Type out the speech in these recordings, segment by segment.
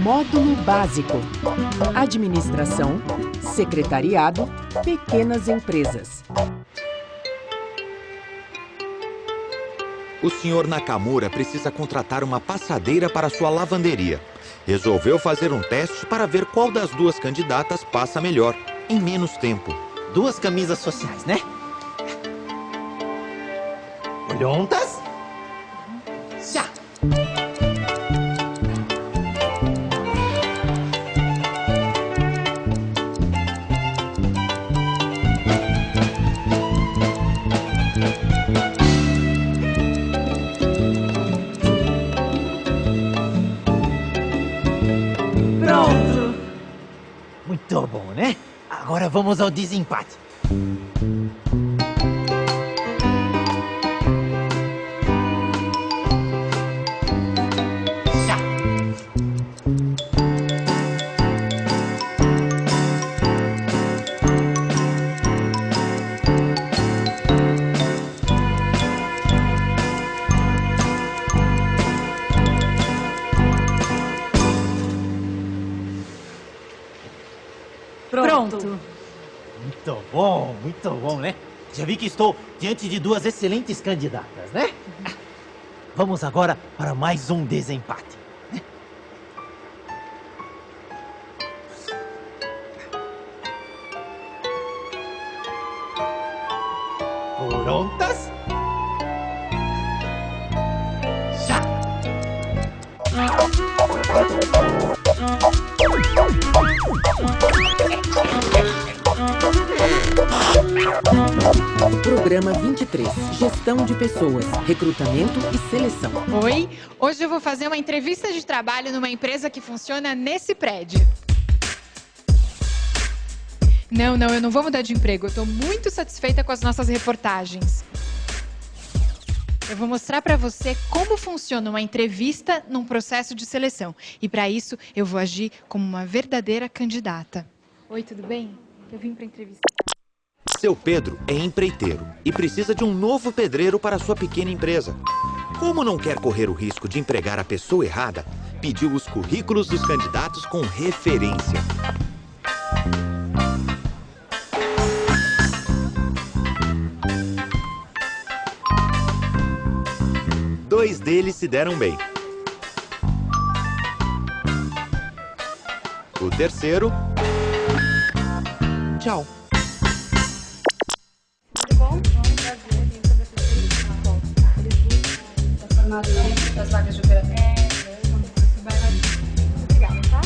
Módulo básico: administração, secretariado, pequenas empresas. O senhor Nakamura precisa contratar uma passadeira para sua lavanderia. Resolveu fazer um teste para ver qual das duas candidatas passa melhor, em menos tempo. Duas camisas sociais, né? Olhontas? Já! Pronto! Muito bom, né? Agora vamos ao desempate. Já! Pronto. Muito bom, né? Já vi que estou diante de duas excelentes candidatas, né? Vamos agora para mais um desempate. Prontas? Já! Programa 23: Gestão de pessoas, recrutamento e seleção. Oi, hoje eu vou fazer uma entrevista de trabalho numa empresa que funciona nesse prédio. Não, eu não vou mudar de emprego. Eu estou muito satisfeita com as nossas reportagens. Eu vou mostrar para você como funciona uma entrevista num processo de seleção. E para isso, eu vou agir como uma verdadeira candidata. Oi, tudo bem? Eu vim para entrevista. Seu Pedro é empreiteiro e precisa de um novo pedreiro para sua pequena empresa. Como não quer correr o risco de empregar a pessoa errada, pediu os currículos dos candidatos com referência. Dois deles se deram bem. O terceiro... Tchau. Tudo bom? Vamos prazer. Vim sobre essa entrevista na qual eles buscam transformado das vagas de operador. Obrigada, tá?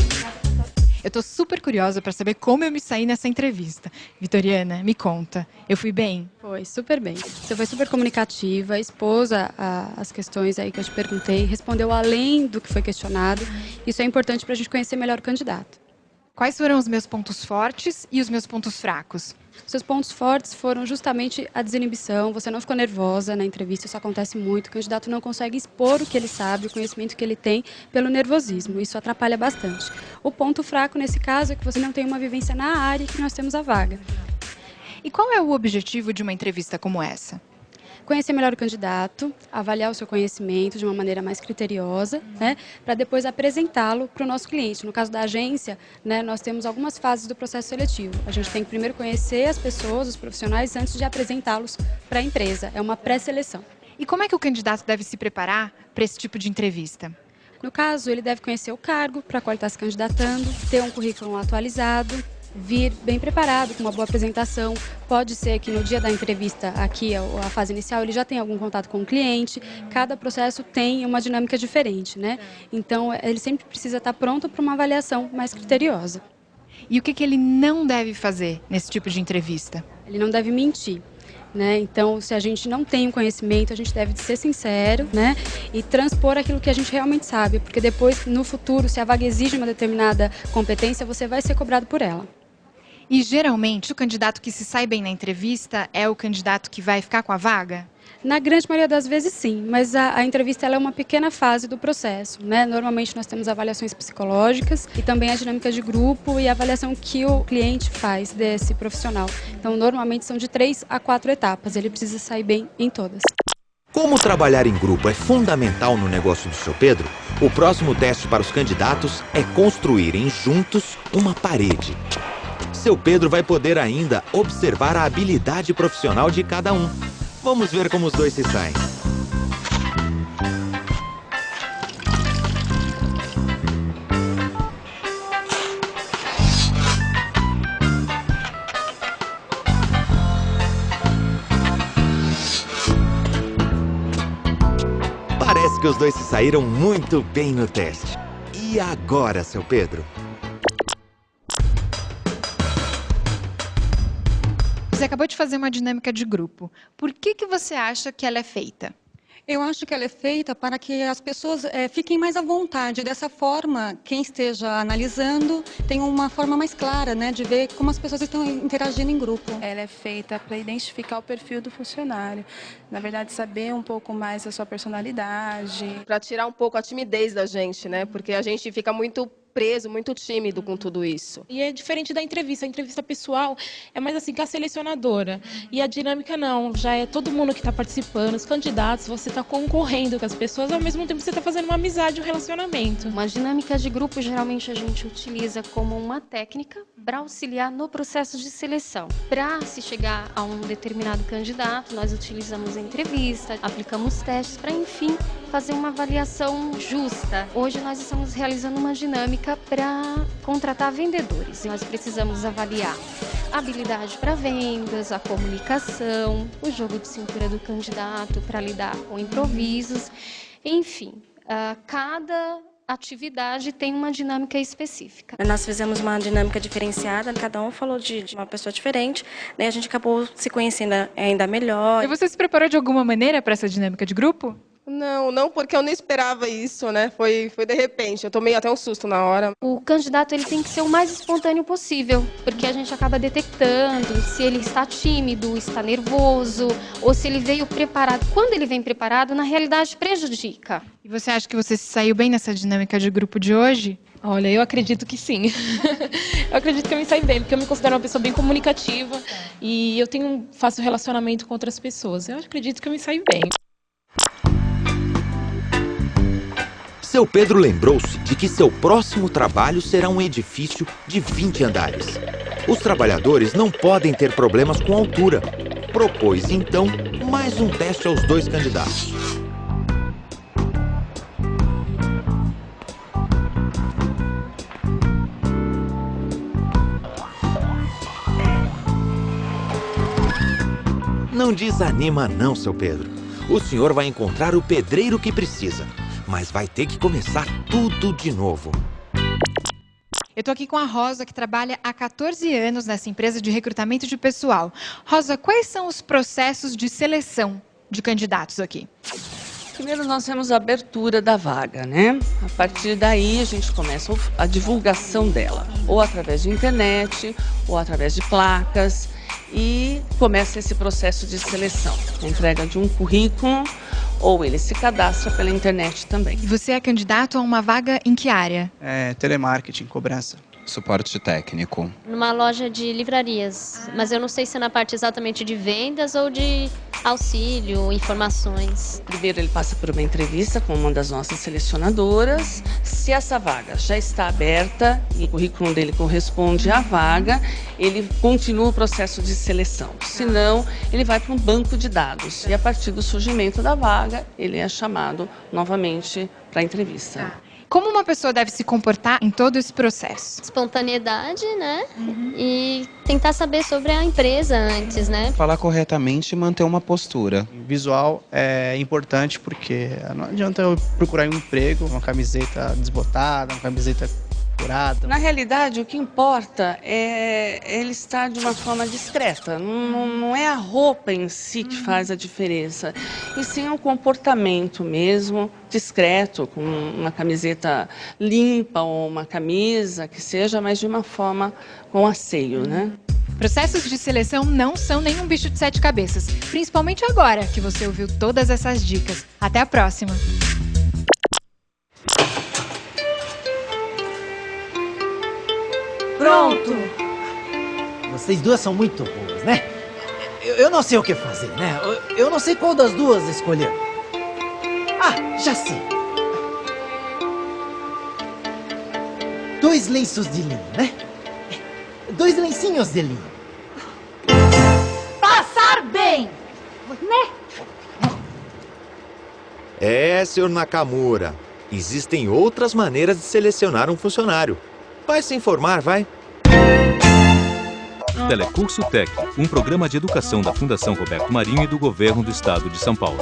Eu tô super curiosa para saber como eu me saí nessa entrevista. Vitoriana, me conta. Eu fui bem? Foi super bem. Você foi super comunicativa, expôs as questões aí que eu te perguntei, respondeu além do que foi questionado. Isso é importante para a gente conhecer melhor o candidato. Quais foram os meus pontos fortes e os meus pontos fracos? Seus pontos fortes foram justamente a desinibição, você não ficou nervosa na entrevista, isso acontece muito. O candidato não consegue expor o que ele sabe, o conhecimento que ele tem, pelo nervosismo. Isso atrapalha bastante. O ponto fraco, nesse caso, é que você não tem uma vivência na área que nós temos a vaga. E qual é o objetivo de uma entrevista como essa? Conhecer melhor o candidato, avaliar o seu conhecimento de uma maneira mais criteriosa, né, para depois apresentá-lo para o nosso cliente. No caso da agência, né, nós temos algumas fases do processo seletivo. A gente tem que primeiro conhecer as pessoas, os profissionais, antes de apresentá-los para a empresa. É uma pré-seleção. E como é que o candidato deve se preparar para esse tipo de entrevista? No caso, ele deve conhecer o cargo para qual ele está se candidatando, ter um currículo atualizado, vir bem preparado, com uma boa apresentação. Pode ser que no dia da entrevista, aqui, a fase inicial, ele já tenha algum contato com o cliente. Cada processo tem uma dinâmica diferente, né? Então, ele sempre precisa estar pronto para uma avaliação mais criteriosa. E o que ele não deve fazer nesse tipo de entrevista? Ele não deve mentir. Né? Então, se a gente não tem um conhecimento, a gente deve ser sincero, né? E transpor aquilo que a gente realmente sabe, porque depois, no futuro, se a vaga exige uma determinada competência, você vai ser cobrado por ela. E geralmente o candidato que se sai bem na entrevista é o candidato que vai ficar com a vaga? Na grande maioria das vezes, sim, mas a entrevista ela é uma pequena fase do processo, né? Normalmente nós temos avaliações psicológicas e também a dinâmica de grupo e a avaliação que o cliente faz desse profissional. Então, normalmente são de 3 a 4 etapas, ele precisa sair bem em todas. Como trabalhar em grupo é fundamental no negócio do seu Pedro, o próximo teste para os candidatos é construírem juntos uma parede. Seu Pedro vai poder ainda observar a habilidade profissional de cada um. Vamos ver como os dois se saem. Parece que os dois se saíram muito bem no teste. E agora, seu Pedro? Você acabou de fazer uma dinâmica de grupo. Por que você acha que ela é feita? Eu acho que ela é feita para que as pessoas fiquem mais à vontade. Dessa forma, quem esteja analisando tem uma forma mais clara, né, de ver como as pessoas estão interagindo em grupo. Ela é feita para identificar o perfil do funcionário. Na verdade, saber um pouco mais da sua personalidade. Para tirar um pouco a timidez da gente, né? Porque a gente fica muito preso, muito tímido com tudo isso. E é diferente da entrevista. A entrevista pessoal é mais assim, com a selecionadora. E a dinâmica não, já é todo mundo que está participando, os candidatos, você está concorrendo com as pessoas, ao mesmo tempo você está fazendo uma amizade, um relacionamento. Uma dinâmica de grupo, geralmente a gente utiliza como uma técnica para auxiliar no processo de seleção. Para se chegar a um determinado candidato, nós utilizamos a entrevista, aplicamos testes para, enfim, fazer uma avaliação justa. Hoje nós estamos realizando uma dinâmica para contratar vendedores. Nós precisamos avaliar a habilidade para vendas, a comunicação, o jogo de cintura do candidato para lidar com improvisos. Enfim, cada atividade tem uma dinâmica específica. Nós fizemos uma dinâmica diferenciada, cada um falou de uma pessoa diferente, né? A gente acabou se conhecendo ainda melhor. E você se preparou de alguma maneira para essa dinâmica de grupo? Não, porque eu não esperava isso, né? Foi de repente, eu tomei até um susto na hora. O candidato ele tem que ser o mais espontâneo possível, porque a gente acaba detectando se ele está tímido, está nervoso, ou se ele veio preparado. Quando ele vem preparado, na realidade prejudica. E você acha que você se saiu bem nessa dinâmica de grupo de hoje? Olha, eu acredito que sim. Eu acredito que eu me saí bem, porque eu me considero uma pessoa bem comunicativa e eu faço relacionamento com outras pessoas. Eu acredito que eu me saí bem. Seu Pedro lembrou-se de que seu próximo trabalho será um edifício de 20 andares. Os trabalhadores não podem ter problemas com a altura. Propôs, então, mais um teste aos dois candidatos. Não desanima não, seu Pedro. O senhor vai encontrar o pedreiro que precisa. Mas vai ter que começar tudo de novo. Eu tô aqui com a Rosa, que trabalha há 14 anos nessa empresa de recrutamento de pessoal. Rosa, quais são os processos de seleção de candidatos aqui? Primeiro nós temos a abertura da vaga, né? A partir daí a gente começa a divulgação dela, ou através de internet, ou através de placas, e começa esse processo de seleção, a entrega de um currículo, ou ele se cadastra pela internet também. E você é candidato a uma vaga em que área? Telemarketing, cobrança. Suporte técnico. Numa loja de livrarias, mas eu não sei se é na parte exatamente de vendas ou de auxílio, informações. Primeiro ele passa por uma entrevista com uma das nossas selecionadoras. Se essa vaga já está aberta e o currículo dele corresponde à vaga, ele continua o processo de seleção. Se não, ele vai para um banco de dados e a partir do surgimento da vaga, ele é chamado novamente para a entrevista. Como uma pessoa deve se comportar em todo esse processo? Espontaneidade, né? E tentar saber sobre a empresa antes, né? Falar corretamente e manter uma postura. Visual é importante porque não adianta eu procurar um emprego, uma camiseta desbotada, uma camiseta procurado? Na realidade, o que importa é ele estar de uma forma discreta. Não é a roupa em si que faz a diferença, e sim o comportamento mesmo, discreto, com uma camiseta limpa ou uma camisa que seja, mas de uma forma com asseio, né? Processos de seleção não são nenhum bicho de 7 cabeças, principalmente agora que você ouviu todas essas dicas. Até a próxima! Pronto! Vocês duas são muito boas, né? Eu não sei o que fazer, né? Eu não sei qual das duas escolher. Ah, já sei! 2 lenços de linho, né? 2 lencinhos de linho. Passar bem, né? É, Sr. Nakamura. Existem outras maneiras de selecionar um funcionário. Vai se informar, vai. Telecurso Tec, um programa de educação da Fundação Roberto Marinho e do Governo do Estado de São Paulo.